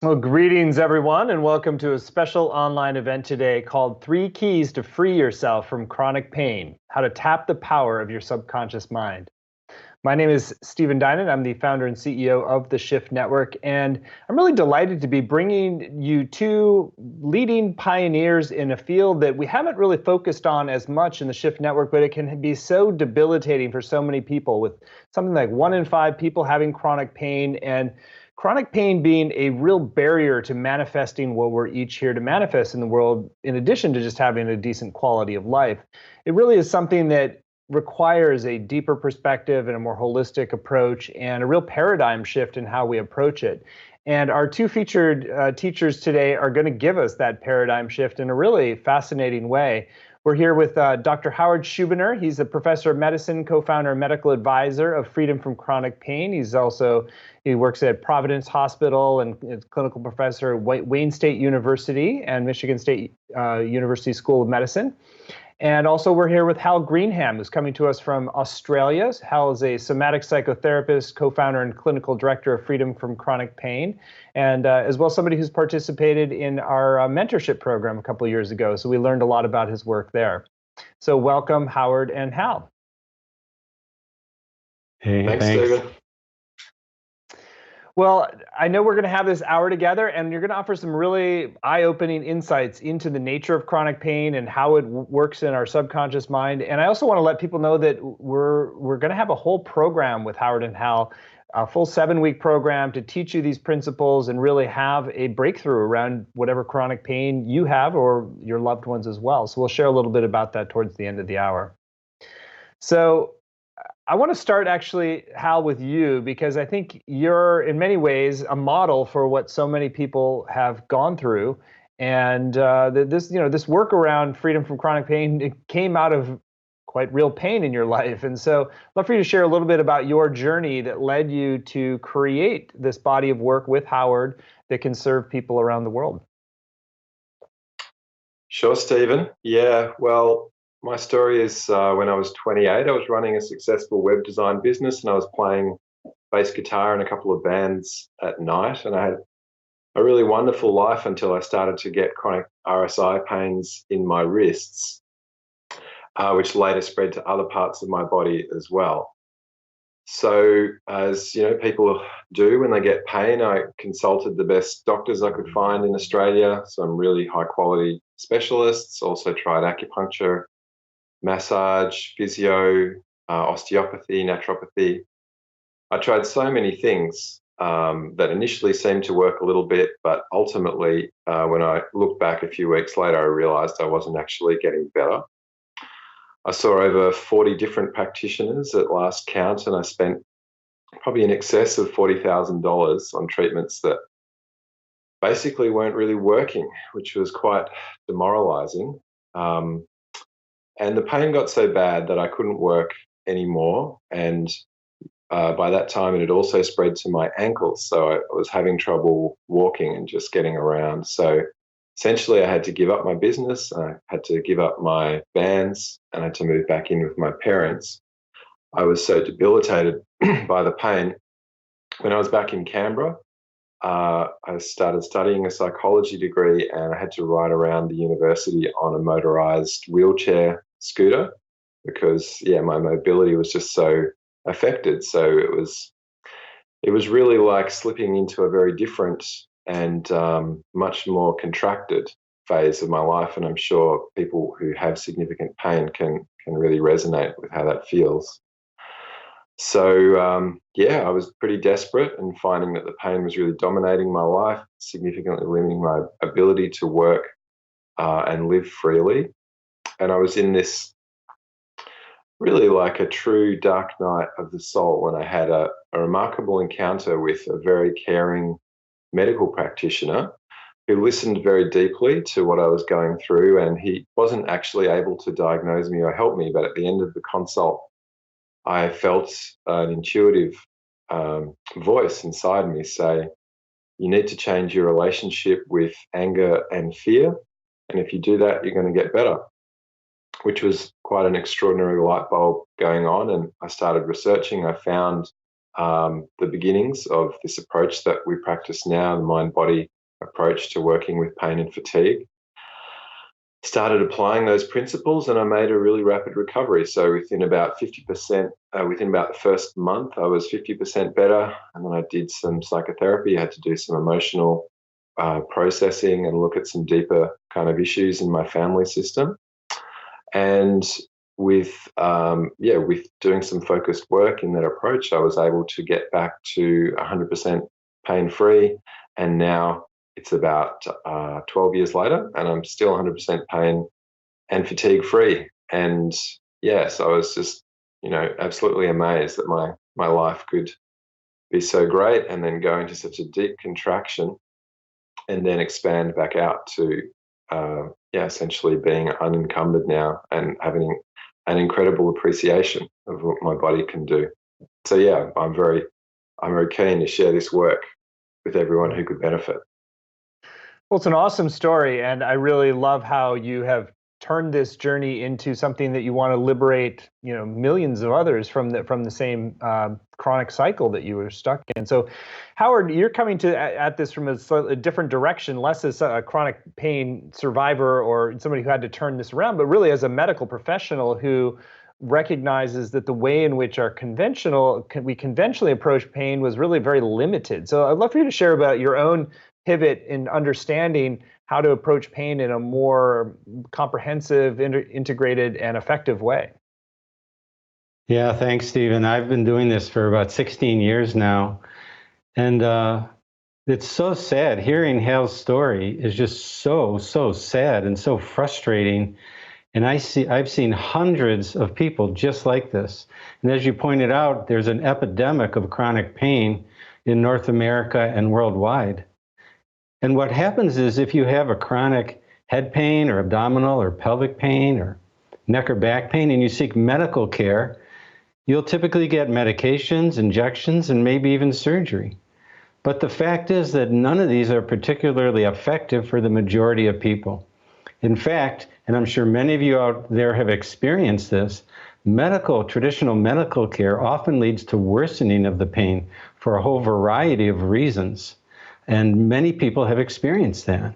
Well, greetings, everyone, and welcome to a special online event today called Three Keys to Free Yourself from Chronic Pain, How to Tap the Power of Your Subconscious Mind. My name is Stephen Dinan. I'm the founder and CEO of the Shift Network, and I'm really delighted to be bringing you two leading pioneers in a field that we haven't really focused on as much in the Shift Network, but it can be so debilitating for so many people, with something like 1 in 5 people having chronic pain, and chronic pain being a real barrier to manifesting what we're each here to manifest in the world, in addition to just having a decent quality of life. It really is something that requires a deeper perspective and a more holistic approach and a real paradigm shift in how we approach it. And our two featured teachers today are going to give us that paradigm shift in a really fascinating way. We're here with Dr. Howard Schubiner. He's a professor of medicine, co-founder and medical advisor of Freedom from Chronic Pain. He works at Providence Hospital and is clinical professor at Wayne State University and Michigan State University School of Medicine. And also we're here with Hal Greenham, who's coming to us from Australia. Hal is a somatic psychotherapist, co-founder and clinical director of Freedom from Chronic Pain, and as well somebody who's participated in our mentorship program a couple of years ago. So we learned a lot about his work there. So welcome, Howard and Hal. Hey, Thanks, David. Well, I know we're going to have this hour together, and you're going to offer some really eye-opening insights into the nature of chronic pain and how it works in our subconscious mind. And I also want to let people know that we're going to have a whole program with Howard and Hal, a full 7-week program to teach you these principles and really have a breakthrough around whatever chronic pain you have or your loved ones as well. So we'll share a little bit about that towards the end of the hour. So I want to start actually, Hal, with you, because I think you're in many ways a model for what so many people have gone through. And this work around freedom from chronic pain, it came out of quite real pain in your life. And so I'd love for you to share a little bit about your journey that led you to create this body of work with Howard that can serve people around the world. Sure, Stephen. Yeah, well, my story is when I was 28, I was running a successful web design business and I was playing bass guitar in a couple of bands at night. And I had a really wonderful life until I started to get chronic RSI pains in my wrists, which later spread to other parts of my body as well. So as you know, people do when they get pain, I consulted the best doctors I could find in Australia, some really high quality specialists, also tried acupuncture, massage, physio, osteopathy, naturopathy. I tried so many things that initially seemed to work a little bit, but ultimately, when I looked back a few weeks later, I realized I wasn't actually getting better. I saw over 40 different practitioners at last count, and I spent probably in excess of $40,000 on treatments that basically weren't really working, which was quite demoralizing. And the pain got so bad that I couldn't work anymore. And by that time, it had also spread to my ankles. So I was having trouble walking and just getting around. So essentially, I had to give up my business. I had to give up my bands and I had to move back in with my parents. I was so debilitated by the pain. When I was back in Canberra, I started studying a psychology degree and I had to ride around the university on a motorized wheelchair scooter because, my mobility was just so affected. So it was really like slipping into a very different and much more contracted phase of my life. And I'm sure people who have significant pain can really resonate with how that feels. So, I was pretty desperate and finding that the pain was really dominating my life, significantly limiting my ability to work and live freely. And I was in this really like a true dark night of the soul when I had a remarkable encounter with a very caring medical practitioner who listened very deeply to what I was going through. And he wasn't actually able to diagnose me or help me, but at the end of the consult, I felt an intuitive voice inside me say, you need to change your relationship with anger and fear. And if you do that, you're going to get better, which was quite an extraordinary light bulb going on. And I started researching. I found the beginnings of this approach that we practice now, the mind-body approach to working with pain and fatigue. Started applying those principles, and I made a really rapid recovery. So within about 50%, within about the first month, I was 50% better. And then I did some psychotherapy. I had to do some emotional processing and look at some deeper kind of issues in my family system. And with doing some focused work in that approach, I was able to get back to 100% pain-free. And now it's about 12 years later, and I'm still 100% pain and fatigue-free. And yes, I was just, absolutely amazed that my life could be so great and then go into such a deep contraction and then expand back out to, essentially being unencumbered now and having an incredible appreciation of what my body can do. So yeah, I'm very keen to share this work with everyone who could benefit. Well, it's an awesome story, and I really love how you have turned this journey into something that you want to liberate, millions of others from the same chronic cycle that you were stuck in. So, Howard, you're coming at this from a slightly different direction, less as a chronic pain survivor or somebody who had to turn this around, but really as a medical professional who recognizes that the way in which we conventionally approach pain was really very limited. So I'd love for you to share about your own pivot in understanding how to approach pain in a more comprehensive, integrated, and effective way. Yeah, thanks, Stephen. I've been doing this for about 16 years now. And it's so sad. Hearing Hal's story is just so sad and so frustrating. And I've seen hundreds of people just like this. And as you pointed out, there's an epidemic of chronic pain in North America and worldwide. And what happens is if you have a chronic head pain or abdominal or pelvic pain or neck or back pain and you seek medical care, you'll typically get medications, injections, and maybe even surgery. But the fact is that none of these are particularly effective for the majority of people. In fact, and I'm sure many of you out there have experienced this, traditional medical care often leads to worsening of the pain for a whole variety of reasons. And many people have experienced that.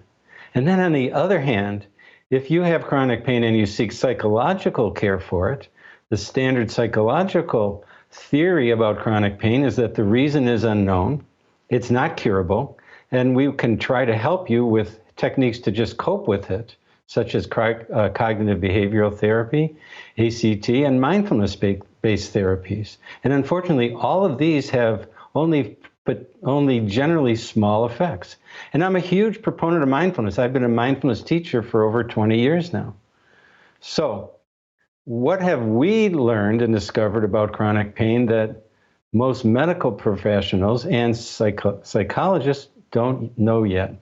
And then on the other hand, if you have chronic pain and you seek psychological care for it, the standard psychological theory about chronic pain is that the reason is unknown, it's not curable, and we can try to help you with techniques to just cope with it, such as cognitive behavioral therapy, ACT, and mindfulness-based therapies. And unfortunately, all of these have only generally small effects. And I'm a huge proponent of mindfulness. I've been a mindfulness teacher for over 20 years now. So what have we learned and discovered about chronic pain that most medical professionals and psychologists don't know yet?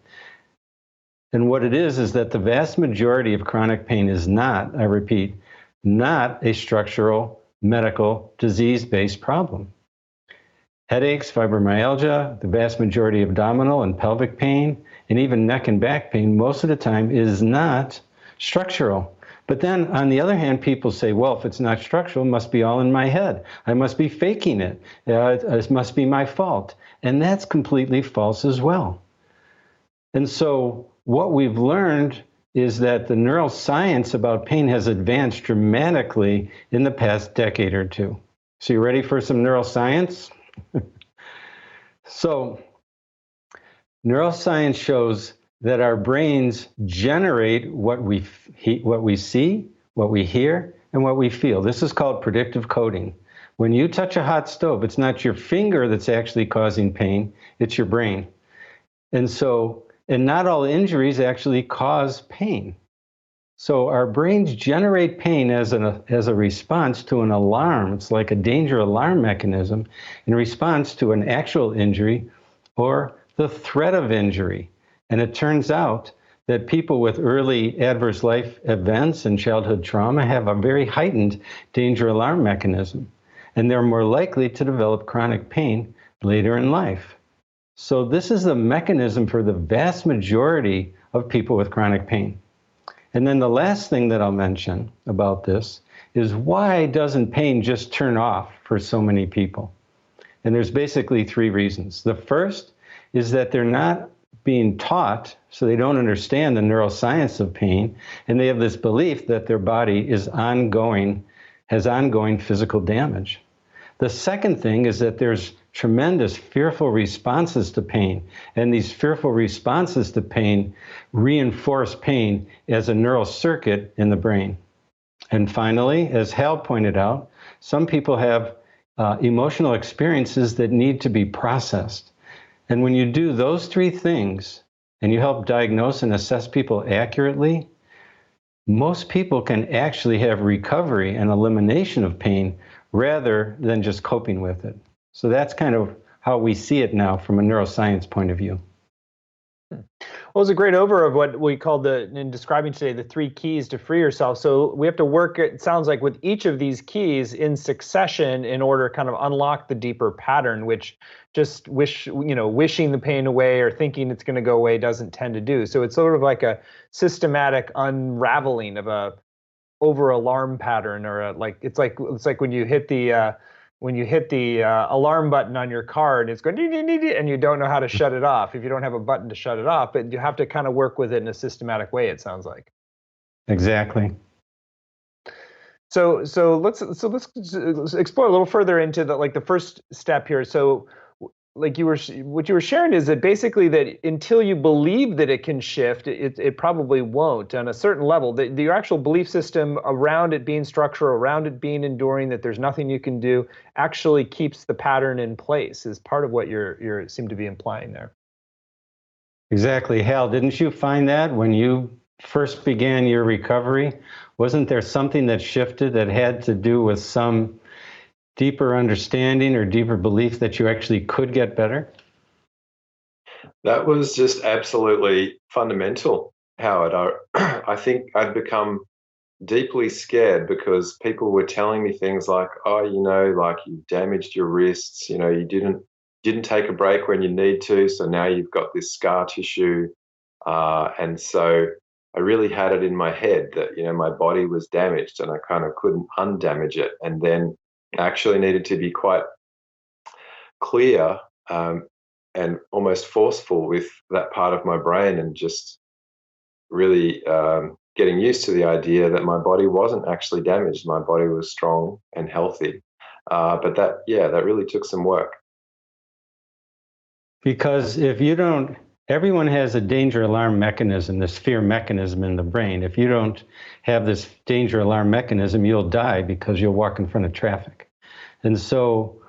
And what it is that the vast majority of chronic pain is not, I repeat, not a structural medical disease-based problem. Headaches, fibromyalgia, the vast majority of abdominal and pelvic pain, and even neck and back pain, most of the time is not structural. But then, on the other hand, people say, well, if it's not structural, it must be all in my head. I must be faking it. It must be my fault. And that's completely false as well. And so what we've learned is that the neuroscience about pain has advanced dramatically in the past decade or two. So you ready for some neuroscience? So neuroscience shows that our brains generate what we see, what we hear, and what we feel. This is called predictive coding. When you touch a hot stove, it's not your finger that's actually causing pain, it's your brain. And not all injuries actually cause pain. So our brains generate pain as a response to an alarm. It's like a danger alarm mechanism in response to an actual injury or the threat of injury. And it turns out that people with early adverse life events and childhood trauma have a very heightened danger alarm mechanism, and they're more likely to develop chronic pain later in life. So this is the mechanism for the vast majority of people with chronic pain. And then the last thing that I'll mention about this is why doesn't pain just turn off for so many people? And there's basically three reasons. The first is that they're not being taught, so they don't understand the neuroscience of pain, and they have this belief that their body is has ongoing physical damage. The second thing is that there's tremendous fearful responses to pain, and these fearful responses to pain reinforce pain as a neural circuit in the brain. And finally, as Hal pointed out, some people have emotional experiences that need to be processed. And when you do those three things, and you help diagnose and assess people accurately, most people can actually have recovery and elimination of pain rather than just coping with it. So that's kind of how we see it now from a neuroscience point of view. Well, it's a great overview of what we call in describing today, the 3 keys to free yourself. So we have to work, it sounds like, with each of these keys in succession in order to kind of unlock the deeper pattern, which just wishing the pain away or thinking it's going to go away doesn't tend to do. So it's sort of like a systematic unraveling of a over alarm pattern, or it's like when you hit the alarm button on your car and it's going ding, ding, ding, ding, and you don't know how to shut it off if you don't have a button to shut it off, but you have to kind of work with it in a systematic way, it sounds like. Exactly. So let's explore a little further into the first step here. So what you were sharing is that basically that until you believe that it can shift, it probably won't on a certain level. The actual belief system around it being structural, around it being enduring, that there's nothing you can do, actually keeps the pattern in place, is part of what you seem to be implying there. Exactly. Hal, didn't you find that when you first began your recovery? Wasn't there something that shifted that had to do with some deeper understanding or deeper belief that you actually could get better? That was just absolutely fundamental, Howard. I think I'd become deeply scared because people were telling me things like, oh, like you damaged your wrists, you didn't take a break when you need to, so now you've got this scar tissue. And so I really had it in my head that, my body was damaged and I kind of couldn't undamage it. And then I actually needed to be quite clear and almost forceful with that part of my brain, and just really getting used to the idea that my body wasn't actually damaged. My body was strong and healthy. But that really took some work. Because if you don't, everyone has a danger alarm mechanism, this fear mechanism in the brain. If you don't have this danger alarm mechanism, you'll die because you'll walk in front of traffic. And so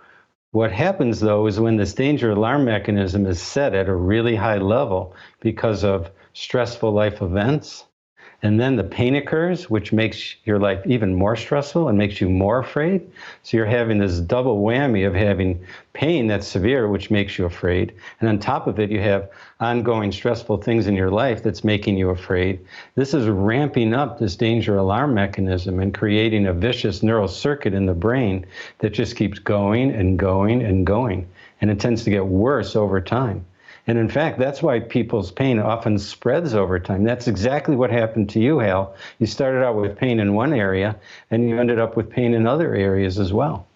what happens, though, is when this danger alarm mechanism is set at a really high level because of stressful life events, and then the pain occurs, which makes your life even more stressful and makes you more afraid. So you're having this double whammy of having pain that's severe, which makes you afraid. And on top of it, you have ongoing stressful things in your life that's making you afraid. This is ramping up this danger alarm mechanism and creating a vicious neural circuit in the brain that just keeps going and going and going. And it tends to get worse over time. And in fact, that's why people's pain often spreads over time. That's exactly what happened to you, Hal. You started out with pain in one area, and you ended up with pain in other areas as well.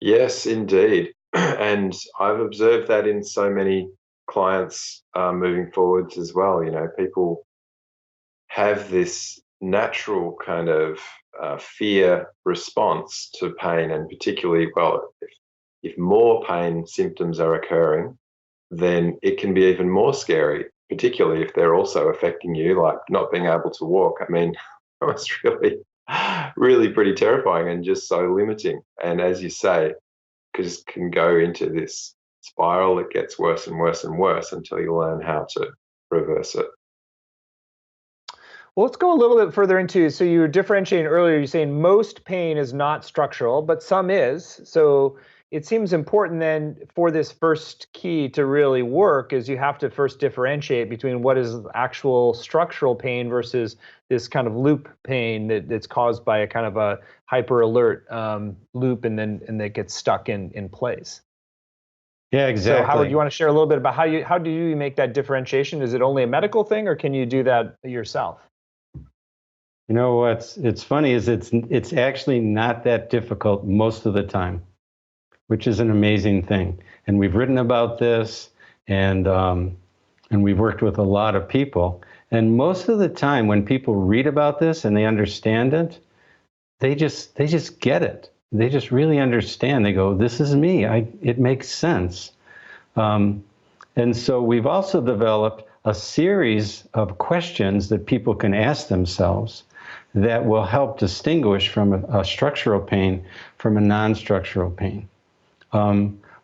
Yes, indeed. And I've observed that in so many clients moving forwards as well. People have this natural kind of fear response to pain, and particularly, if more pain symptoms are occurring, then it can be even more scary, particularly if they're also affecting you, like not being able to walk. I mean, it's really pretty terrifying and just so limiting. And as you say, because can go into this spiral that gets worse and worse and worse until you learn how to reverse it. Well, let's go a little bit further into, so you were differentiating earlier, you're saying most pain is not structural, but some is. So it seems important then for this first key to really work is you have to first differentiate between what is actual structural pain versus this kind of loop pain that's caused by a kind of a hyper alert loop and that gets stuck in place. Yeah, exactly. So Howard, you want to share a little bit about how do you make that differentiation? Is it only a medical thing, or can you do that yourself? What's funny is it's actually not that difficult most of the time, which is an amazing thing. and we've written about this, and we've worked with a lot of people. And most of the time when people read about this and they understand it, they just get it. They just really understand. They go, this is me. It makes sense. And so we've also developed a series of questions that people can ask themselves that will help distinguish from a structural pain from a non-structural pain.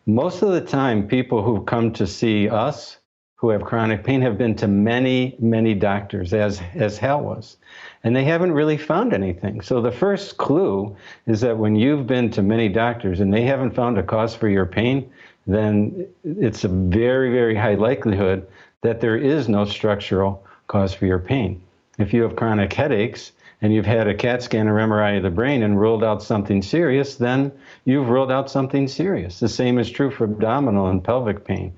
Most of the time, people who come to see us who have chronic pain have been to many, many doctors, as Hal was, and they haven't really found anything. So the first clue is that when you've been to many doctors and they haven't found a cause for your pain, then it's a very, very high likelihood that there is no structural cause for your pain. If you have chronic headaches and you've had a CAT scan or MRI of the brain and ruled out something serious, then you've ruled out something serious. The same is true for abdominal and pelvic pain.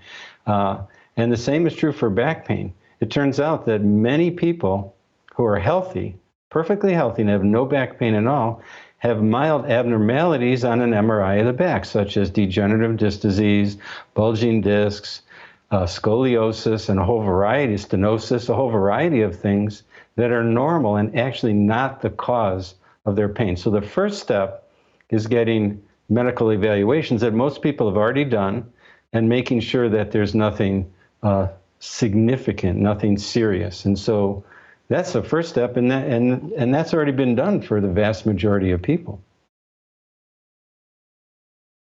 And the same is true for back pain. It turns out that many people who are healthy, perfectly healthy, and have no back pain at all, have mild abnormalities on an MRI of the back, such as degenerative disc disease, bulging discs, scoliosis, and a whole variety, stenosis, a whole variety of things that are normal and actually not the cause of their pain. So the first step is getting medical evaluations that most people have already done and making sure that there's nothing significant, nothing serious. And so that's the first step, and that's already been done for the vast majority of people.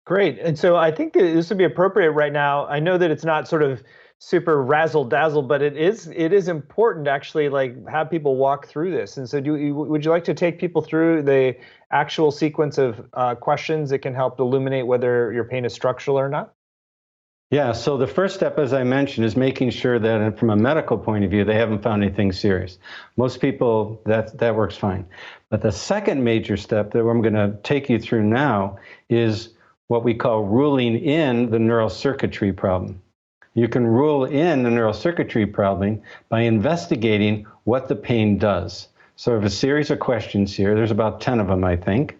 Great. And so I think that this would be appropriate right now. I know that it's not sort of super razzle dazzle, but it is important to actually like have people walk through this. And so would you like to take people through the actual sequence of questions that can help illuminate whether your pain is structural or not? Yeah, so the first step, as I mentioned, is making sure that from a medical point of view, they haven't found anything serious. Most people, that works fine. But the second major step that I'm going to take you through now is what we call ruling in the neural circuitry problem. You can rule in the neural circuitry problem by investigating what the pain does. So I have a series of questions here. There's about 10 of them, I think.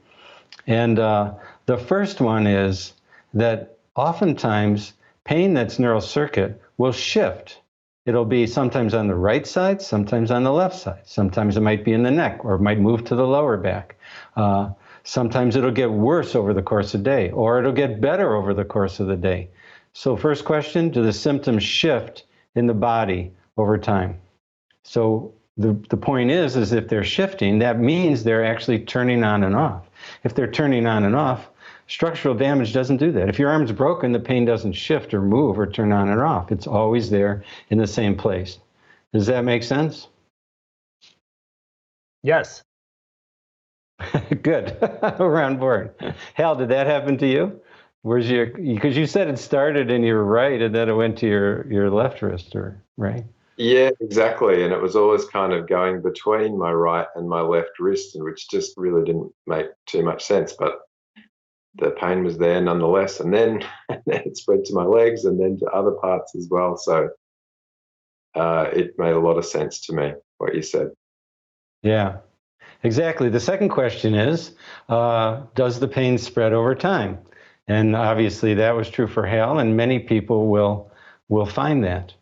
And the first one is that oftentimes pain that's neural circuit will shift. It'll be sometimes on the right side, sometimes on the left side. Sometimes it might be in the neck, or it might move to the lower back. Sometimes it'll get worse over the course of the day, or it'll get better over the course of the day. So first question, do the symptoms shift in the body over time? So the point is if they're shifting, that means they're actually turning on and off. If they're turning on and off, structural damage doesn't do that. If your arm's broken, the pain doesn't shift or move or turn on and off. It's always there in the same place. Does that make sense? Yes. Good. We're on board. Hal, did that happen to you? Where's because you said it started in your right and then it went to your left wrist, or right? Yeah, exactly. And it was always kind of going between my right and my left wrist, which just really didn't make too much sense. But the pain was there nonetheless. And then it spread to my legs and then to other parts as well. So it made a lot of sense to me, what you said. Yeah, exactly. The second question is, does the pain spread over time? And obviously that was true for Hal, and many people will find that.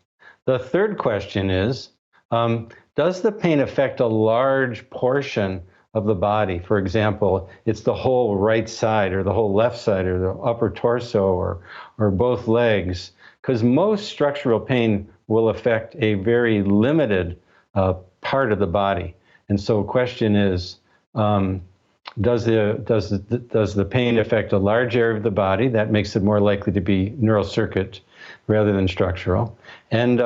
The third question is, does the pain affect a large portion of the body? For example, it's the whole right side or the whole left side or the upper torso or both legs, because most structural pain will affect a very limited part of the body. And so the question is, does the pain affect a large area of the body? That makes it more likely to be neural circuit rather than structural. And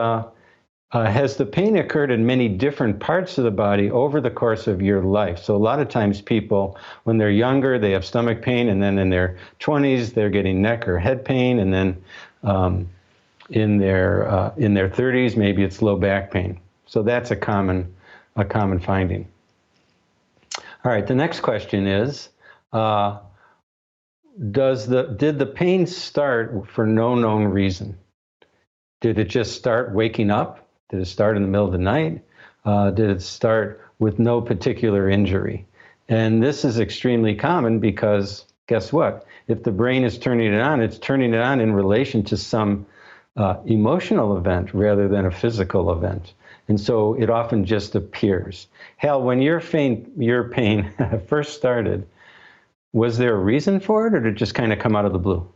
has the pain occurred in many different parts of the body over the course of your life? So a lot of times people, when they're younger, they have stomach pain, and then in their 20s, they're getting neck or head pain, and then in their 30s, maybe it's low back pain. So that's a common finding. All right, the next question is, did the pain start for no known reason? Did it just start waking up? Did it start in the middle of the night? Did it start with no particular injury? And this is extremely common because guess what? If the brain is turning it on, it's turning it on in relation to some emotional event rather than a physical event. And so it often just appears. Hal, when your pain first started, was there a reason for it, or did it just kind of come out of the blue?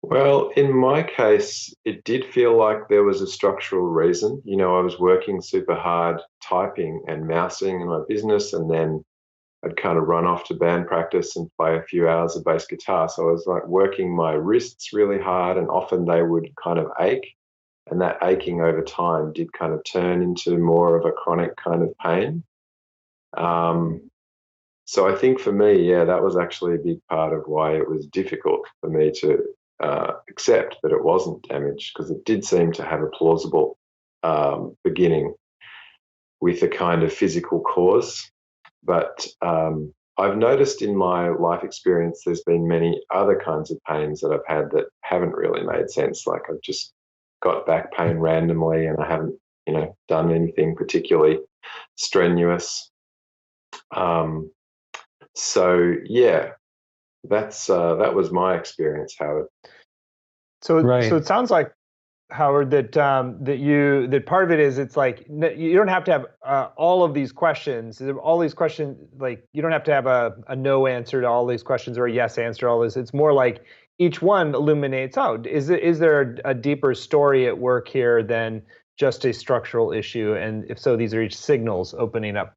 Well, in my case, it did feel like there was a structural reason. You know, I was working super hard typing and mousing in my business, and then I'd kind of run off to band practice and play a few hours of bass guitar. So I was like working my wrists really hard, and often they would kind of ache. And that aching over time did kind of turn into more of a chronic kind of pain. So I think for me, yeah, that was actually a big part of why it was difficult for me to accept that it wasn't damage, because it did seem to have a plausible beginning with a kind of physical cause. But I've noticed in my life experience there's been many other kinds of pains that I've had that haven't really made sense. Like I've just got back pain randomly and I haven't, done anything particularly strenuous. So yeah, that was my experience, Howard. So Right. it sounds like, Howard, that part of it is, it's like you don't have to have all of these questions. All these questions, like you don't have to have a no answer to all these questions or a yes answer to all this. It's more like each one illuminates, is there a deeper story at work here than just a structural issue? And if so, these are each signals opening up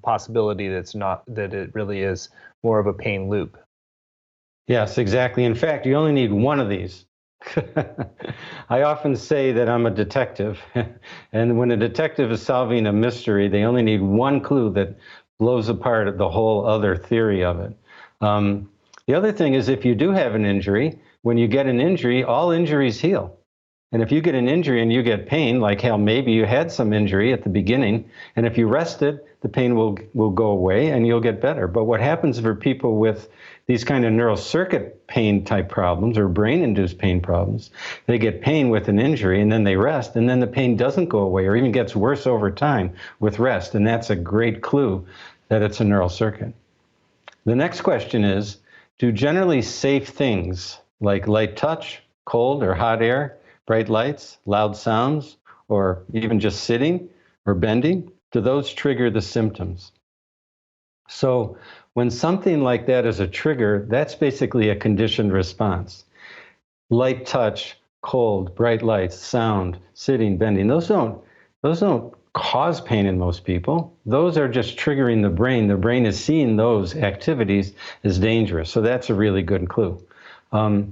possibility that it really is more of a pain loop. Yes, exactly. In fact, you only need one of these. I often say that I'm a detective, and when a detective is solving a mystery, they only need one clue that blows apart the whole other theory of it. The other thing is, if you do have an injury, when you get an injury, all injuries heal. And if you get an injury and you get pain, like hell, maybe you had some injury at the beginning, and if you rest it, the pain will go away and you'll get better. But what happens for people with these kind of neural circuit pain type problems or brain-induced pain problems, they get pain with an injury and then they rest, and then the pain doesn't go away or even gets worse over time with rest. And that's a great clue that it's a neural circuit. The next question is, do generally safe things like light touch, cold or hot air, bright lights, loud sounds, or even just sitting or bending, do those trigger the symptoms? So when something like that is a trigger, that's basically a conditioned response. Light touch, cold, bright lights, sound, sitting, bending, those don't cause pain in most people. Those are just triggering the brain. The brain is seeing those activities as dangerous. So that's a really good clue. The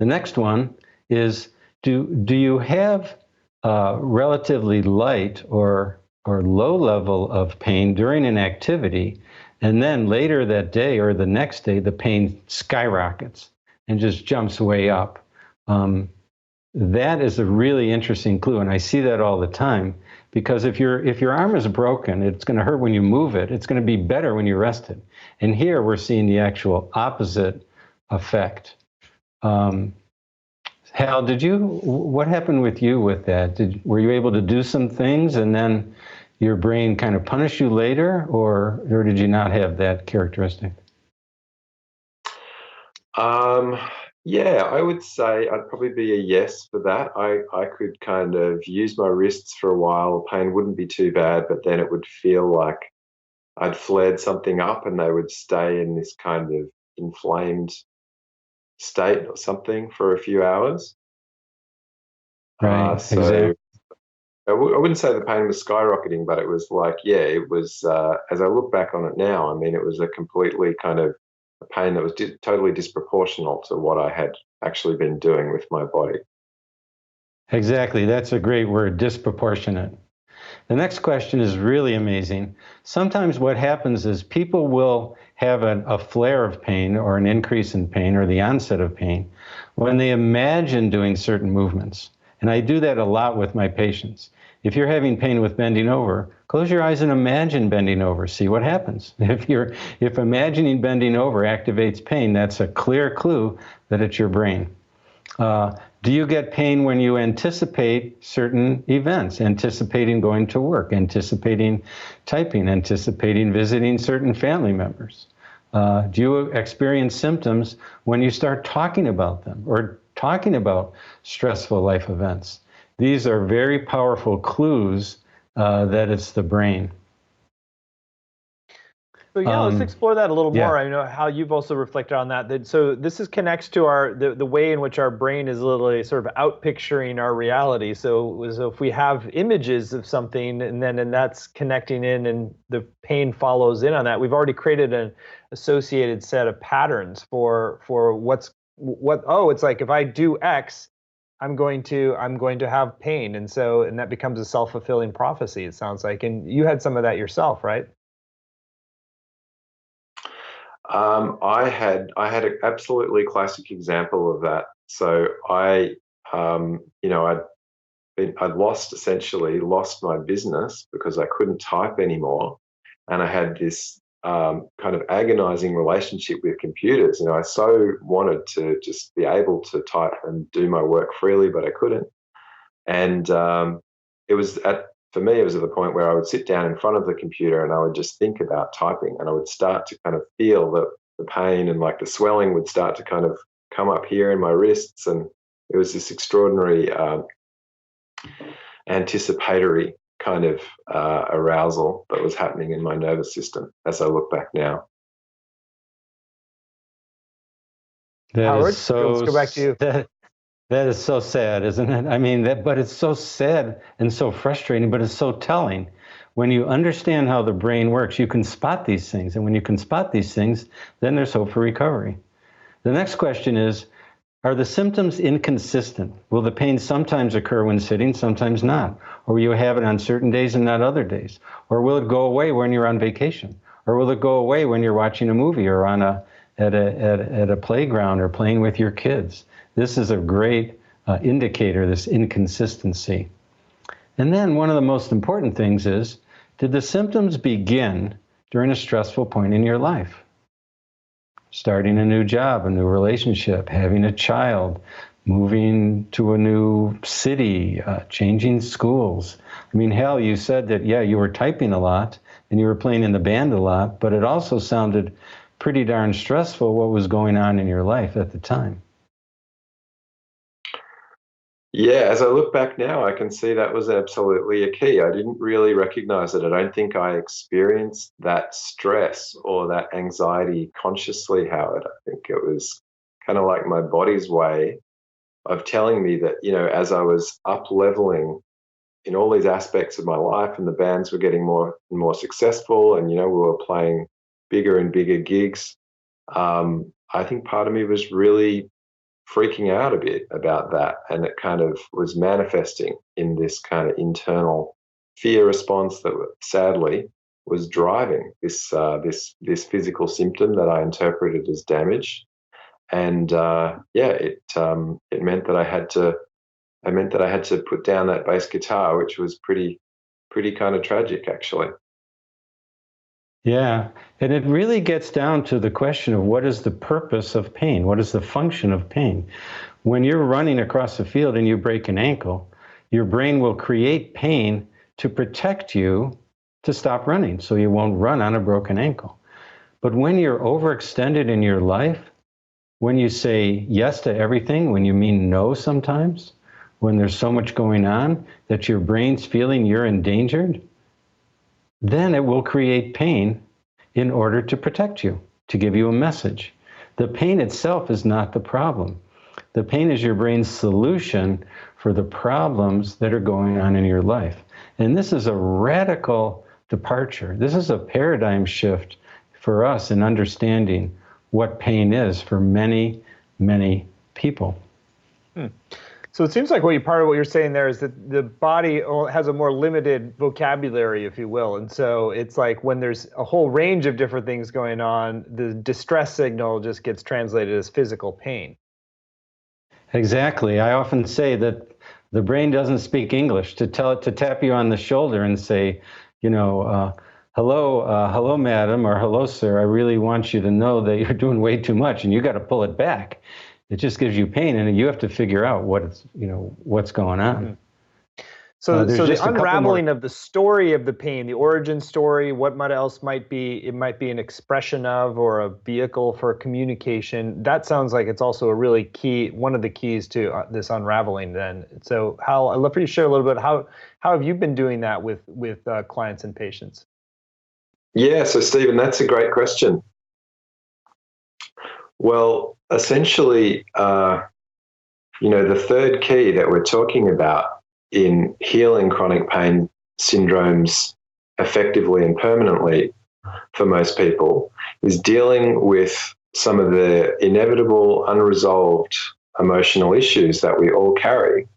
next one is, do you have relatively light or low level of pain during an activity, and then later that day or the next day the pain skyrockets and just jumps way up? That is a really interesting clue, and I see that all the time, because if your arm is broken, it's going to hurt when you move it. It's going to be better when you rest it. And here we're seeing the actual opposite effect. Hal, what happened with you with that? Were you able to do some things and then your brain kind of punished you later, or did you not have that characteristic? Yeah, I would say I'd probably be a yes for that. I could kind of use my wrists for a while. Pain wouldn't be too bad, but then it would feel like I'd flared something up and they would stay in this kind of inflamed state or something for a few hours. Right, exactly. I wouldn't say the pain was skyrocketing, but it was like, yeah, it was, as I look back on it now, I mean, it was a completely kind of a pain that was totally disproportional to what I had actually been doing with my body. Exactly, that's a great word, disproportionate. The next question is really amazing. Sometimes what happens is people will have a flare of pain or an increase in pain or the onset of pain when they imagine doing certain movements. And I do that a lot with my patients. If you're having pain with bending over, close your eyes and imagine bending over. See what happens. If imagining bending over activates pain, that's a clear clue that it's your brain. Do you get pain when you anticipate certain events, anticipating going to work, anticipating typing, anticipating visiting certain family members? Do you experience symptoms when you start talking about them or talking about stressful life events? These are very powerful clues that it's the brain. So yeah, let's explore that a little yeah. more. I know how you've also reflected on that. So this connects to the way in which our brain is literally sort of out picturing our reality. So if we have images of something and that's connecting in and the pain follows in on that, we've already created an associated set of patterns for it's like if I do X, I'm going to have pain, and that becomes a self-fulfilling prophecy. It sounds like, and you had some of that yourself, right? I had an absolutely classic example of that. So I'd essentially lost my business because I couldn't type anymore, and I had this kind of agonizing relationship with computers. I so wanted to just be able to type and do my work freely, but I couldn't. And for me, it was at the point where I would sit down in front of the computer and I would just think about typing, and I would start to kind of feel the pain, and like the swelling would start to kind of come up here in my wrists. And it was this extraordinary anticipatory kind of arousal that was happening in my nervous system as I look back now. Howard, let's go back to you. That is so sad, isn't it? I mean, but it's so sad and so frustrating, but it's so telling. When you understand how the brain works, you can spot these things. And when you can spot these things, then there's hope for recovery. The next question is, are the symptoms inconsistent? Will the pain sometimes occur when sitting, sometimes not? Or will you have it on certain days and not other days? Or will it go away when you're on vacation? Or will it go away when you're watching a movie or at a playground or playing with your kids? This is a great indicator, this inconsistency. And then one of the most important things is, did the symptoms begin during a stressful point in your life? Starting a new job, a new relationship, having a child, moving to a new city, changing schools. I mean, hell, you said that, yeah, you were typing a lot and you were playing in the band a lot, but it also sounded pretty darn stressful what was going on in your life at the time. Yeah, as I look back now, I can see that was absolutely a key. I didn't really recognize it. I don't think I experienced that stress or that anxiety consciously, Howard. I think it was kind of like my body's way of telling me that, as I was up leveling in all these aspects of my life, and the bands were getting more and more successful, and, we were playing bigger and bigger gigs, I think part of me was really freaking out a bit about that, and it kind of was manifesting in this kind of internal fear response that sadly was driving this physical symptom that I interpreted as damage. And it meant that I had to put down that bass guitar, which was pretty kind of tragic, actually. Yeah, and it really gets down to the question of what is the purpose of pain? What is the function of pain? When you're running across the field and you break an ankle, your brain will create pain to protect you to stop running, so you won't run on a broken ankle. But when you're overextended in your life, when you say yes to everything, when you mean no sometimes, when there's so much going on that your brain's feeling you're endangered, then it will create pain in order to protect you, to give you a message. The pain itself is not the problem. The pain is your brain's solution for the problems that are going on in your life. And this is a radical departure. This is a paradigm shift for us in understanding what pain is for many, many people. So it seems like part of what you're saying there is that the body has a more limited vocabulary, if you will. And so it's like when there's a whole range of different things going on, the distress signal just gets translated as physical pain. Exactly. I often say that the brain doesn't speak English. To tell it to tap you on the shoulder and say, hello, madam, or hello, sir, I really want you to know that you're doing way too much and you got to pull it back. It just gives you pain, and you have to figure out what's going on. So, There's so the just a couple more. unraveling of the story of the pain, the origin story, what might else might be, it might be an expression of or a vehicle for communication. That sounds like it's also a really key, one of the keys to this unraveling. Then, so Hal, I'd love for you to share a little bit how have you been doing that with clients and patients? Yeah, so Stephen, that's a great question. Well, essentially, the third key that we're talking about in healing chronic pain syndromes effectively and permanently for most people is dealing with some of the inevitable unresolved emotional issues that we all carry.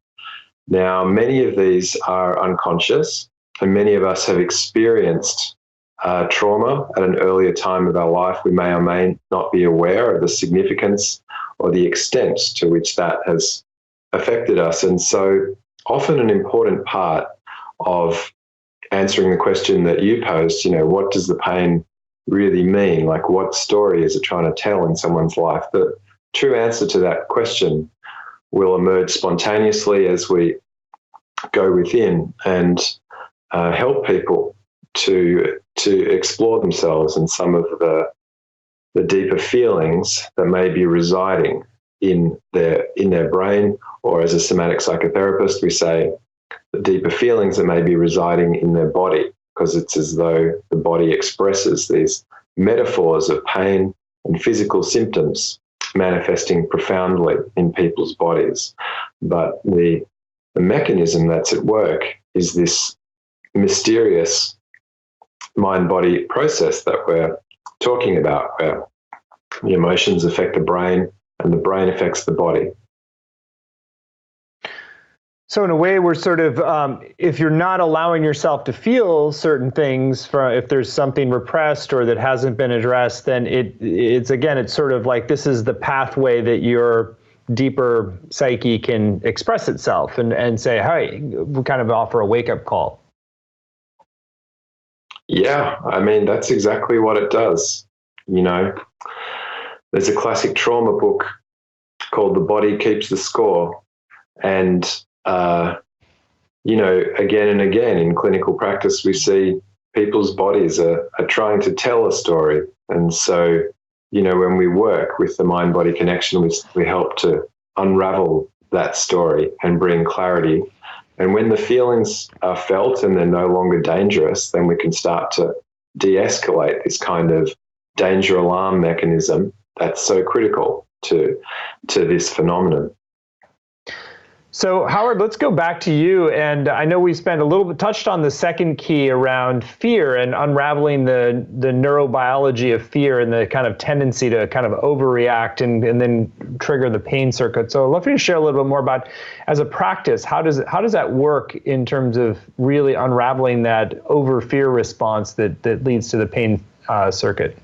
Now, many of these are unconscious, and many of us have experienced trauma at an earlier time of our life. We may or may not be aware of the significance or the extent to which that has affected us. And so often an important part of answering the question that you posed, what does the pain really mean? Like, what story is it trying to tell in someone's life? The true answer to that question will emerge spontaneously as we go within and help people to explore themselves and some of the deeper feelings that may be residing in their brain, or as a somatic psychotherapist, we say the deeper feelings that may be residing in their body, because it's as though the body expresses these metaphors of pain and physical symptoms manifesting profoundly in people's bodies. But the mechanism that's at work is this mysterious mind-body process that we're talking about, where the emotions affect the brain and the brain affects the body. So in a way, we're sort of, if you're not allowing yourself to feel certain things, if there's something repressed or that hasn't been addressed, then it's sort of like this is the pathway that your deeper psyche can express itself and say, hey, we kind of offer a wake-up call. Yeah, I mean, that's exactly what it does. There's a classic trauma book called The Body Keeps the Score. And, again and again in clinical practice, we see people's bodies are trying to tell a story. And so, when we work with the mind-body connection, we help to unravel that story and bring clarity. And when the feelings are felt and they're no longer dangerous, then we can start to de-escalate this kind of danger alarm mechanism that's so critical to this phenomenon. So Howard, let's go back to you. And I know we spent a little bit touched on the second key around fear and unraveling the neurobiology of fear and the kind of tendency to kind of overreact and then trigger the pain circuit. So I'd love for you to share a little bit more about, as a practice, how does that work in terms of really unraveling that over fear response that leads to the pain circuit?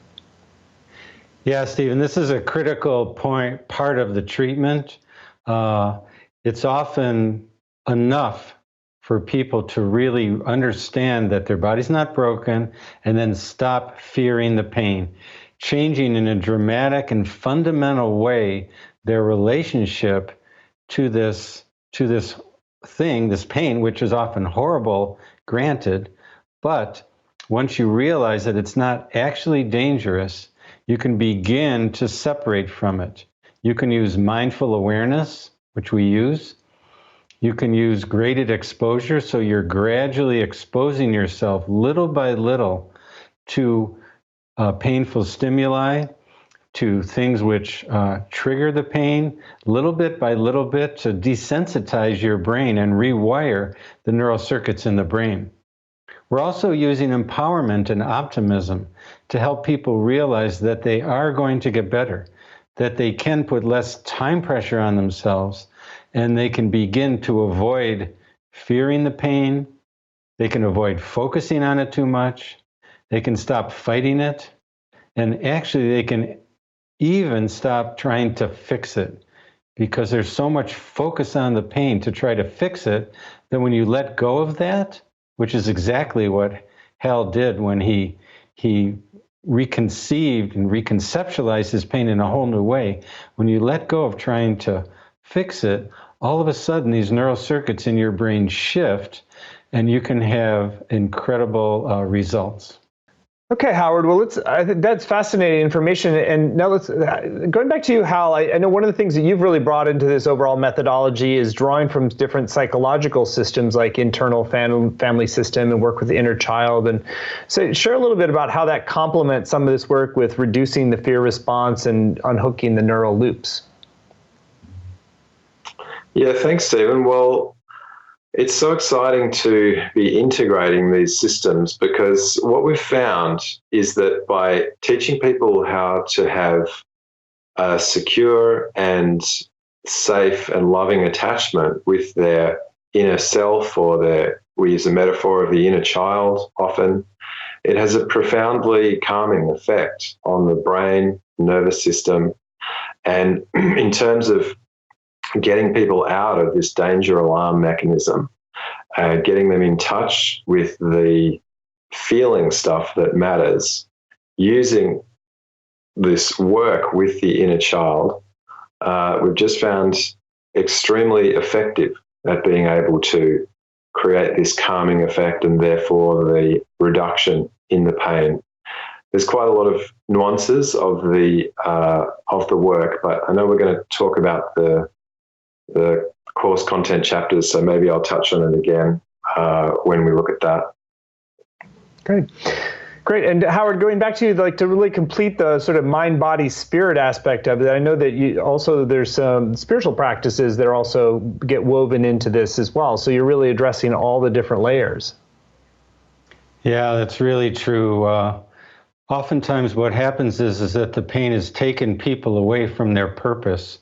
Yeah, Stephen, this is a critical part of the treatment. It's often enough for people to really understand that their body's not broken and then stop fearing the pain, changing in a dramatic and fundamental way their relationship to this thing, this pain, which is often horrible, granted, but once you realize that it's not actually dangerous, you can begin to separate from it. You can use mindful awareness, which we use. You can use graded exposure, so you're gradually exposing yourself little by little to painful stimuli, to things which trigger the pain, little bit by little bit, to desensitize your brain and rewire the neural circuits in the brain. We're also using empowerment and optimism to help people realize that they are going to get better, that they can put less time pressure on themselves, and they can begin to avoid fearing the pain. They can avoid focusing on it too much. They can stop fighting it. And actually, they can even stop trying to fix it, because there's so much focus on the pain to try to fix it that when you let go of that, which is exactly what Hal did when he reconceived and reconceptualized his pain in a whole new way. When you let go of trying to fix it, all of a sudden these neural circuits in your brain shift and you can have incredible results. Okay, Howard. Well, I think that's fascinating information. And now going back to you, Hal. I know one of the things that you've really brought into this overall methodology is drawing from different psychological systems like internal family system and work with the inner child. And so share a little bit about how that complements some of this work with reducing the fear response and unhooking the neural loops. Yeah, thanks, Stephen. Well, it's so exciting to be integrating these systems because what we've found is that by teaching people how to have a secure and safe and loving attachment with their inner self, or we use a metaphor of the inner child often, it has a profoundly calming effect on the brain, nervous system, and in terms of getting people out of this danger alarm mechanism, getting them in touch with the feeling stuff that matters, using this work with the inner child, we've just found extremely effective at being able to create this calming effect and therefore the reduction in the pain. There's quite a lot of nuances of the work, but I know we're going to talk about the course content chapters, so maybe I'll touch on it again when we look at that. Great. And Howard, going back to you, like to really complete the sort of mind, body, spirit aspect of it, I know that there's some spiritual practices that also get woven into this as well. So you're really addressing all the different layers. Yeah, that's really true. Oftentimes what happens is that the pain has taken people away from their purpose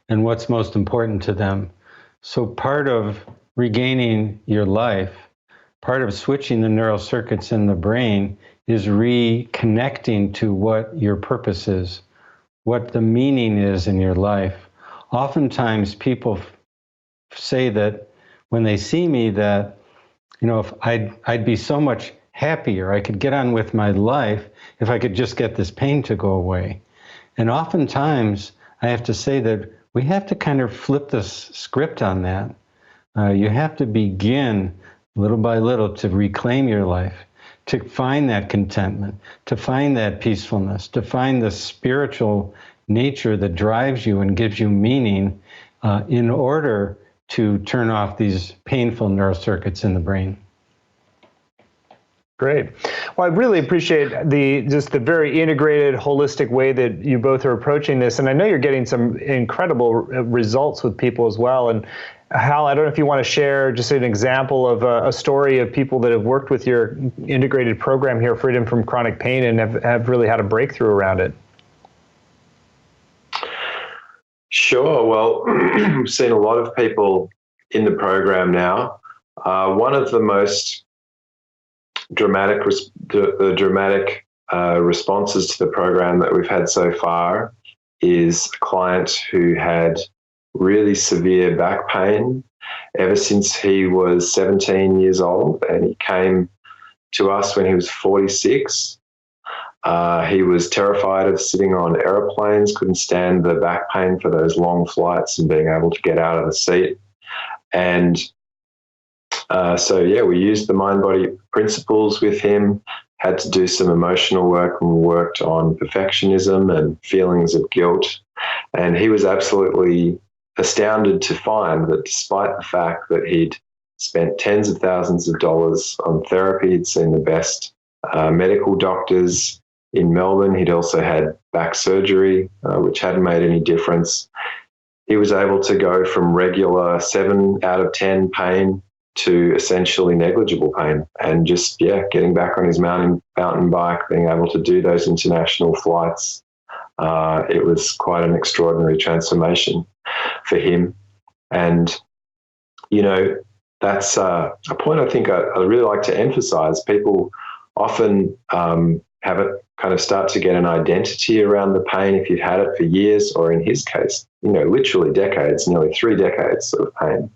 and what's most important to them. So part of regaining your life, part of switching the neural circuits in the brain is reconnecting to what your purpose is, what the meaning is in your life. Oftentimes people say that when they see me that, if I'd be so much happier, I could get on with my life if I could just get this pain to go away. And oftentimes I have to say that we have to kind of flip the script on that. You have to begin little by little to reclaim your life, to find that contentment, to find that peacefulness, to find the spiritual nature that drives you and gives you meaning in order to turn off these painful neural circuits in the brain. Great. Well, I really appreciate the very integrated, holistic way that you both are approaching this. And I know you're getting some incredible results with people as well. And Hal, I don't know if you want to share just an example of a story of people that have worked with your integrated program here, Freedom from Chronic Pain, and have really had a breakthrough around it. Sure. Well, we've seen a lot of people in the program now. One of the most dramatic responses to the program that we've had so far is a client who had really severe back pain ever since he was 17 years old, and he came to us when he was 46. He was terrified of sitting on airplanes, couldn't stand the back pain for those long flights and being able to get out of the seat. And we used the mind-body principles with him, had to do some emotional work, and worked on perfectionism and feelings of guilt. And he was absolutely astounded to find that despite the fact that he'd spent tens of thousands of dollars on therapy, he'd seen the best medical doctors in Melbourne, he'd also had back surgery, which hadn't made any difference. He was able to go from regular 7 out of 10 pain to essentially negligible pain, and just getting back on his mountain bike, being able to do those international flights. It was quite an extraordinary transformation for him. And that's a point I think I really like to emphasize. People often have it kind of start to get an identity around the pain if you've had it for years, or in his case, literally decades, nearly 3 decades of pain.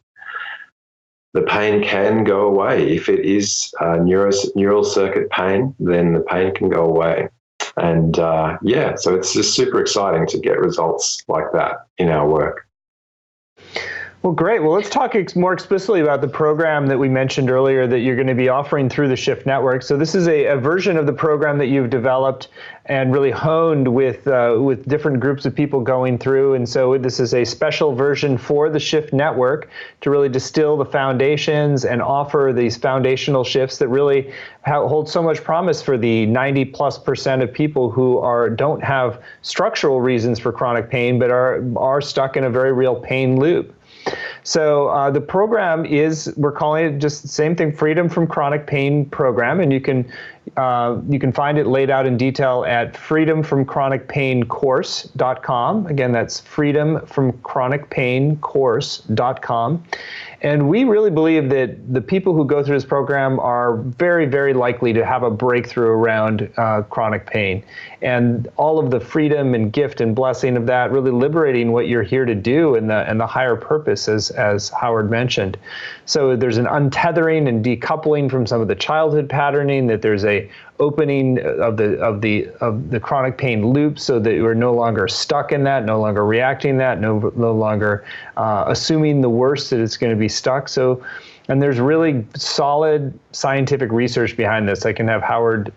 The pain can go away. If it is neural circuit pain, then the pain can go away. And so it's just super exciting to get results like that in our work. Well, great. Well, let's talk more explicitly about the program that we mentioned earlier that you're going to be offering through the Shift Network. So this is a version of the program that you've developed and really honed with different groups of people going through. And so this is a special version for the Shift Network to really distill the foundations and offer these foundational shifts that really hold so much promise for the 90+% of people who don't have structural reasons for chronic pain, but are stuck in a very real pain loop. So the program we're calling it just the same thing, Freedom from Chronic Pain Program, and you can find it laid out in detail at freedomfromchronicpaincourse.com. Again, that's freedomfromchronicpaincourse.com. And we really believe that the people who go through this program are very, very likely to have a breakthrough around chronic pain. And all of the freedom and gift and blessing of that, really liberating what you're here to do and the higher purpose, as Howard mentioned. So there's an untethering and decoupling from some of the childhood patterning, that there's a opening of the chronic pain loop, so that we're no longer stuck in that, no longer reacting that, no longer assuming the worst, that it's going to be stuck. And there's really solid scientific research behind this. I can have Howard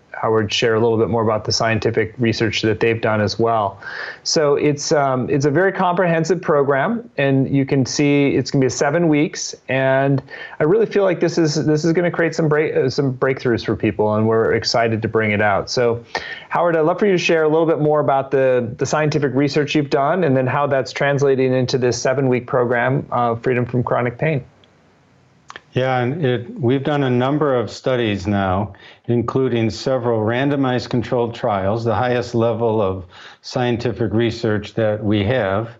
share a little bit more about the scientific research that they've done as well. So it's a very comprehensive program, and you can see it's going to be 7 weeks. And I really feel like this is going to create some breakthroughs for people, and we're excited to bring it out. So, Howard, I'd love for you to share a little bit more about the scientific research you've done, and then how that's translating into this 7-week program, Freedom from Chronic Pain. Yeah, and we've done a number of studies now, including several randomized controlled trials, the highest level of scientific research that we have,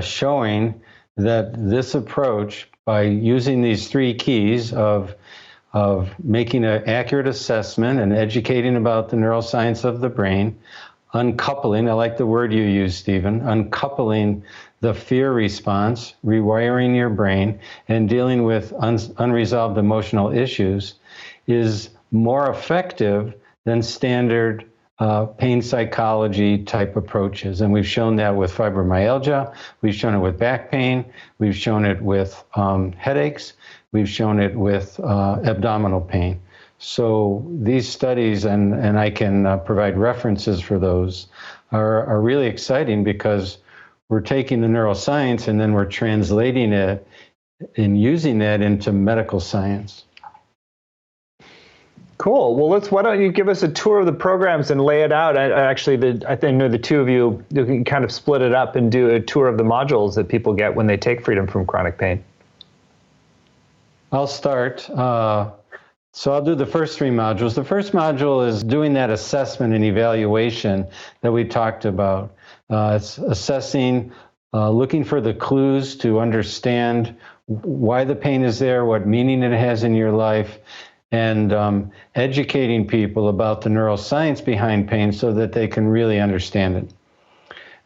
showing that this approach, by using these 3 keys of making an accurate assessment and educating about the neuroscience of the brain, uncoupling, I like the word you use, Stephen, uncoupling the fear response, rewiring your brain, and dealing with unresolved emotional issues, is more effective than standard pain psychology type approaches. And we've shown that with fibromyalgia, we've shown it with back pain, we've shown it with headaches, we've shown it with abdominal pain. So these studies, and I can provide references for those, are really exciting, because we're taking the neuroscience and then we're translating it and using that into medical science. Cool. Well, why don't you give us a tour of the programs and lay it out? I think the two of you can kind of split it up and do a tour of the modules that people get when they take Freedom from Chronic Pain. I'll start. So I'll do the first 3 modules. The first module is doing that assessment and evaluation that we talked about. It's assessing, looking for the clues to understand why the pain is there, what meaning it has in your life, and educating people about the neuroscience behind pain so that they can really understand it.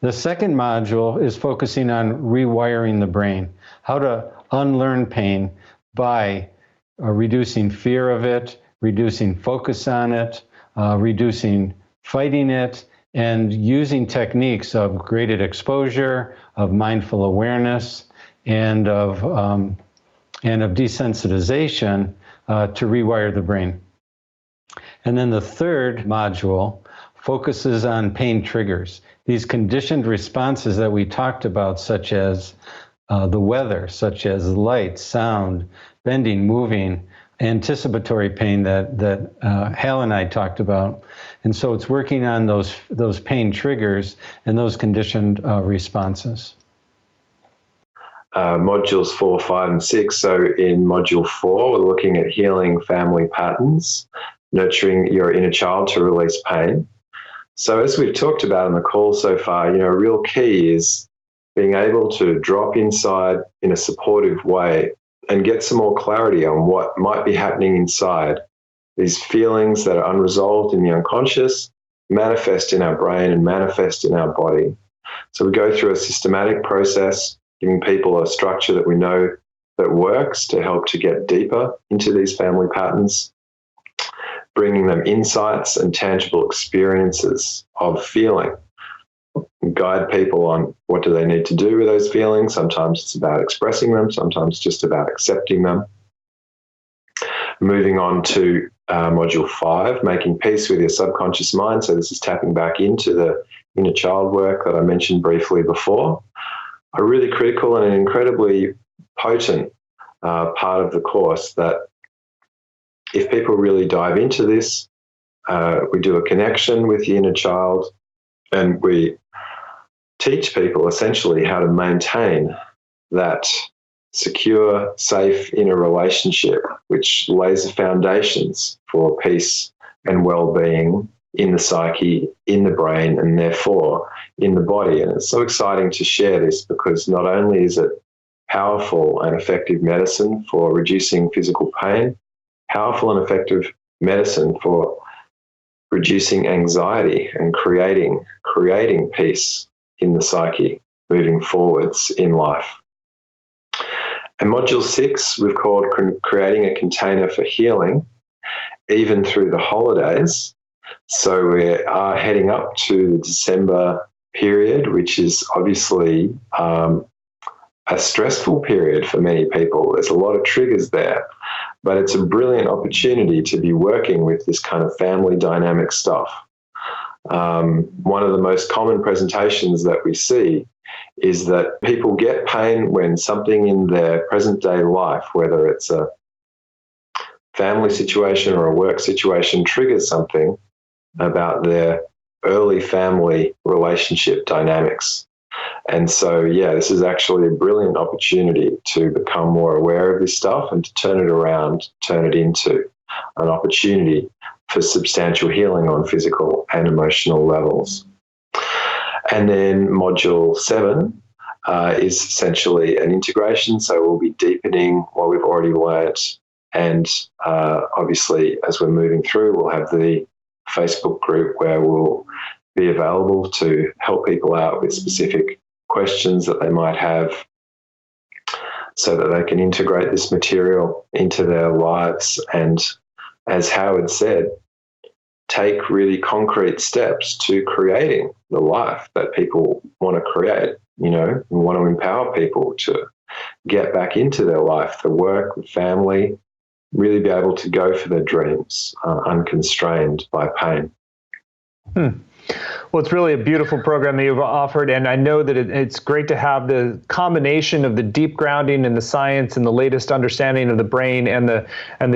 The second module is focusing on rewiring the brain, how to unlearn pain by reducing fear of it, reducing focus on it, reducing fighting it, and using techniques of graded exposure, of mindful awareness, and of desensitization to rewire the brain. And then the third module focuses on pain triggers, these conditioned responses that we talked about, such as the weather, such as light, sound, bending, moving, anticipatory pain that Hal and I talked about. And so it's working on those pain triggers and those conditioned responses. Modules 4, 5, and 6. So in module 4, we're looking at healing family patterns, nurturing your inner child to release pain. So as we've talked about in the call so far, a real key is being able to drop inside in a supportive way and get some more clarity on what might be happening inside. These feelings that are unresolved in the unconscious manifest in our brain and manifest in our body. So we go through a systematic process, giving people a structure that we know that works to help to get deeper into these family patterns, bringing them insights and tangible experiences of feeling. guide people on what do they need to do with those feelings. Sometimes it's about expressing them, sometimes just about accepting them. Moving on to module 5, making peace with your subconscious mind. So this is tapping back into the inner child work that I mentioned briefly before. A really critical and an incredibly potent part of the course that if people really dive into this, we do a connection with the inner child, and we teach people essentially how to maintain that secure, safe inner relationship, which lays the foundations for peace and well-being in the psyche, in the brain, and therefore in the body. And it's so exciting to share this because not only is it powerful and effective medicine for reducing physical pain, powerful and effective medicine for reducing anxiety and creating peace in the psyche moving forwards in life. And module 6, we've called creating a container for healing, even through the holidays. So we are heading up to the December period, which is obviously a stressful period for many people. There's a lot of triggers there, but it's a brilliant opportunity to be working with this kind of family dynamic stuff. One of the most common presentations that we see is that people get pain when something in their present day life, whether it's a family situation or a work situation, triggers something about their early family relationship dynamics. And so, this is actually a brilliant opportunity to become more aware of this stuff and to turn it around, turn it into an opportunity for substantial healing on physical and emotional levels. And then module 7 is essentially an integration. So we'll be deepening what we've already learnt. And obviously, as we're moving through, we'll have the Facebook group where we'll be available to help people out with specific questions that they might have so that they can integrate this material into their lives. And as Howard said, take really concrete steps to creating the life that people want to create. We want to empower people to get back into their life, the work, the family, really be able to go for their dreams unconstrained by pain. Well, it's really a beautiful program that you've offered, and I know that it's great to have the combination of the deep grounding in the science and the latest understanding of the brain and the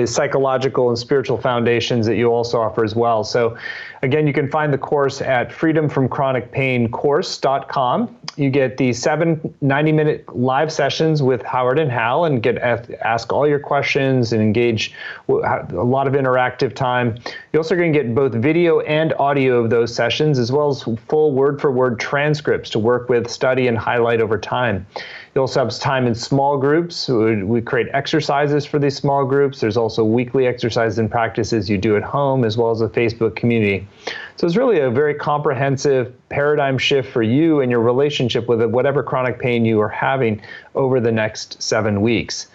psychological and spiritual foundations that you also offer as well. So again, you can find the course at freedomfromchronicpaincourse.com. You get the 7 90-minute live sessions with Howard and Hal and ask all your questions and engage a lot of interactive time. You're also going to get both video and audio of those sessions, as well as full word-for-word transcripts to work with, study, and highlight over time. You also have time in small groups. We create exercises for these small groups. There's also weekly exercises and practices you do at home, as well as a Facebook community. So it's really a very comprehensive paradigm shift for you and your relationship with whatever chronic pain you are having over the next 7 weeks.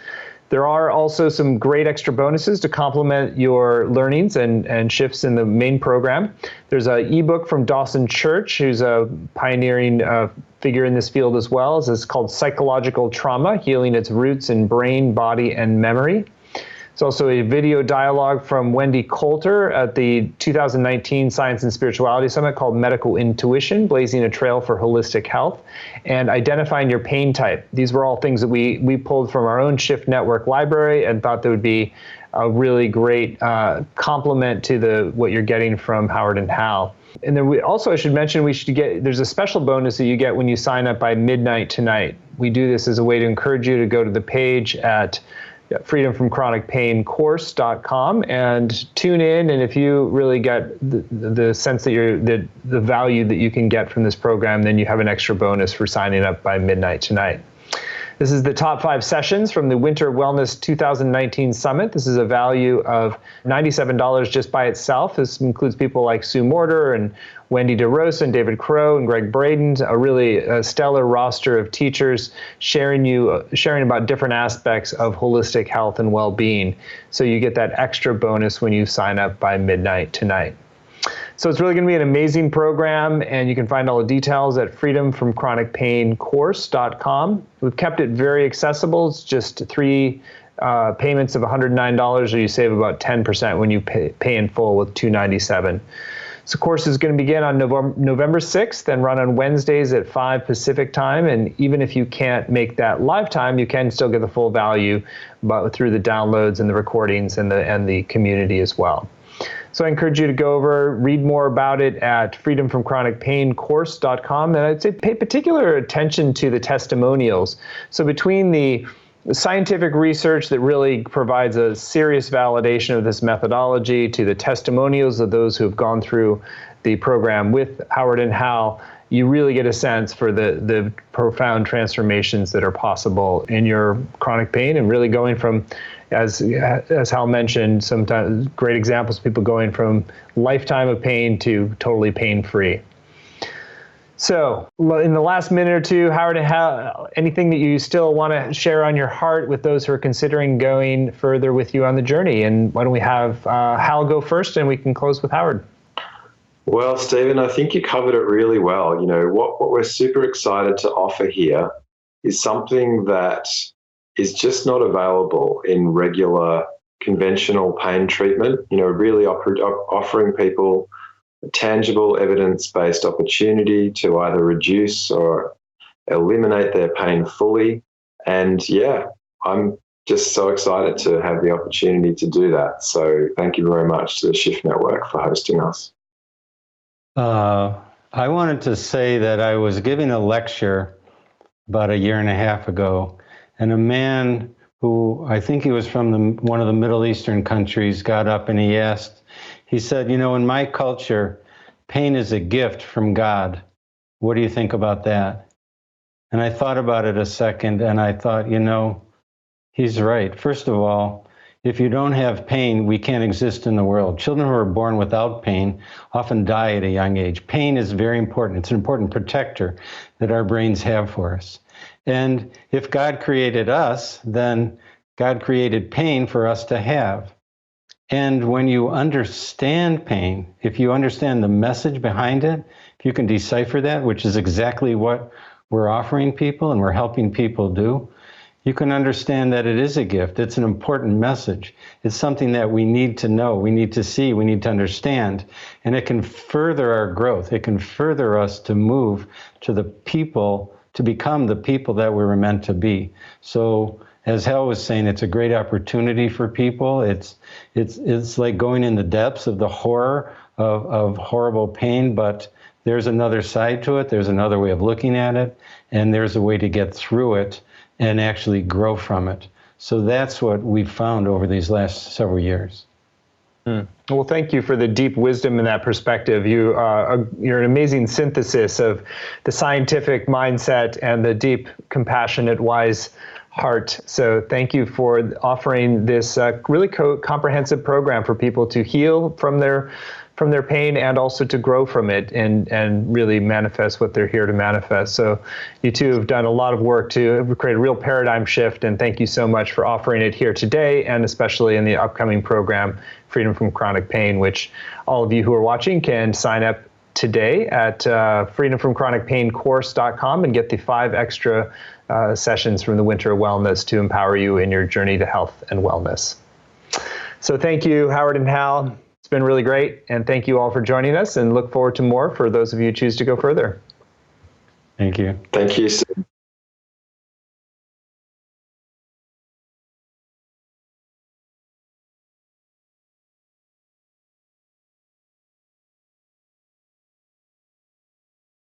There are also some great extra bonuses to complement your learnings and shifts in the main program. There's an ebook from Dawson Church, who's a pioneering figure in this field as well. It's called Psychological Trauma, Healing Its Roots in Brain, Body, and Memory. It's also a video dialogue from Wendy Coulter at the 2019 Science and Spirituality Summit called Medical Intuition, Blazing a Trail for Holistic Health, and Identifying Your Pain Type. These were all things that we pulled from our own Shift Network library and thought that would be a really great complement to what you're getting from Howard and Hal. And then I should mention, there's a special bonus that you get when you sign up by midnight tonight. We do this as a way to encourage you to go to the page at freedomfromchronicpaincourse.com and tune in. And if you really get the sense that the value that you can get from this program, then you have an extra bonus for signing up by midnight tonight. This is the top 5 sessions from the Winter Wellness 2019 Summit. This is a value of $97 just by itself. This includes people like Sue Morter and Wendy DeRosa and David Crow and Greg Braden, a really stellar roster of teachers sharing about different aspects of holistic health and well-being. So you get that extra bonus when you sign up by midnight tonight. So it's really going to be an amazing program, and you can find all the details at freedomfromchronicpaincourse.com. We've kept it very accessible. It's just 3 payments of $109, or you save about 10% when you pay in full with $297. So the course is going to begin on November 6th and run on Wednesdays at 5 Pacific time. And even if you can't make that live time, you can still get the full value but through the downloads and the recordings and the community as well. So I encourage you to go over, read more about it at freedomfromchronicpaincourse.com. And I'd say pay particular attention to the testimonials. So between the scientific research that really provides a serious validation of this methodology, to the testimonials of those who have gone through the program with Howard and Hal, you really get a sense for the profound transformations that are possible in your chronic pain, and really going from, as Hal mentioned, sometimes great examples of people going from lifetime of pain to totally pain-free. So in the last minute or two, Howard, anything that you still want to share on your heart with those who are considering going further with you on the journey? And why don't we have Hal go first, and we can close with Howard. Well, Stephen, I think you covered it really well. You know, what we're super excited to offer here is something that is just not available in regular conventional pain treatment. You know, really offering people a tangible evidence-based opportunity to either reduce or eliminate their pain fully. And yeah, I'm just so excited to have the opportunity to do that. So thank you very much to the Shift Network for hosting us. I wanted to say that I was giving a lecture about 1.5 years ago, and a man who, I think he was from one of the Middle Eastern countries, got up and he said, you know, in my culture, pain is a gift from God. What do you think about that? And I thought about it a second, and I thought, you know, he's right. First of all, if you don't have pain, we can't exist in the world. Children who are born without pain often die at a young age. Pain is very important. It's an important protector that our brains have for us. And if God created us, then God created pain for us to have. And when you understand pain, if you understand the message behind it, if you can decipher that, which is exactly what we're offering people and we're helping people do, you can understand that it is a gift. It's an important message. It's something that we need to know, we need to see, we need to understand. And it can further our growth. It can further us to move to the people, to become the people that we were meant to be. So as Hal was saying, it's a great opportunity for people. It's like going in the depths of the horror of horrible pain, but there's another side to it. There's another way of looking at it, and there's a way to get through it and actually grow from it. So that's what we've found over these last several years. Well, thank you for the deep wisdom in that perspective. You're an amazing synthesis of the scientific mindset and the deep, compassionate, wise heart. So thank you for offering this really comprehensive program for people to heal from their pain and also to grow from it and really manifest what they're here to manifest. So you two have done a lot of work to create a real paradigm shift, and thank you so much for offering it here today, and especially in the upcoming program, Freedom from Chronic Pain, which all of you who are watching can sign up today at freedomfromchronicpaincourse.com and get the 5 extra sessions from the Winter of Wellness to empower you in your journey to health and wellness. So thank you, Howard and Hal. It's been really great, and thank you all for joining us, and look forward to more for those of you who choose to go further. Thank you. Thank you, Steve.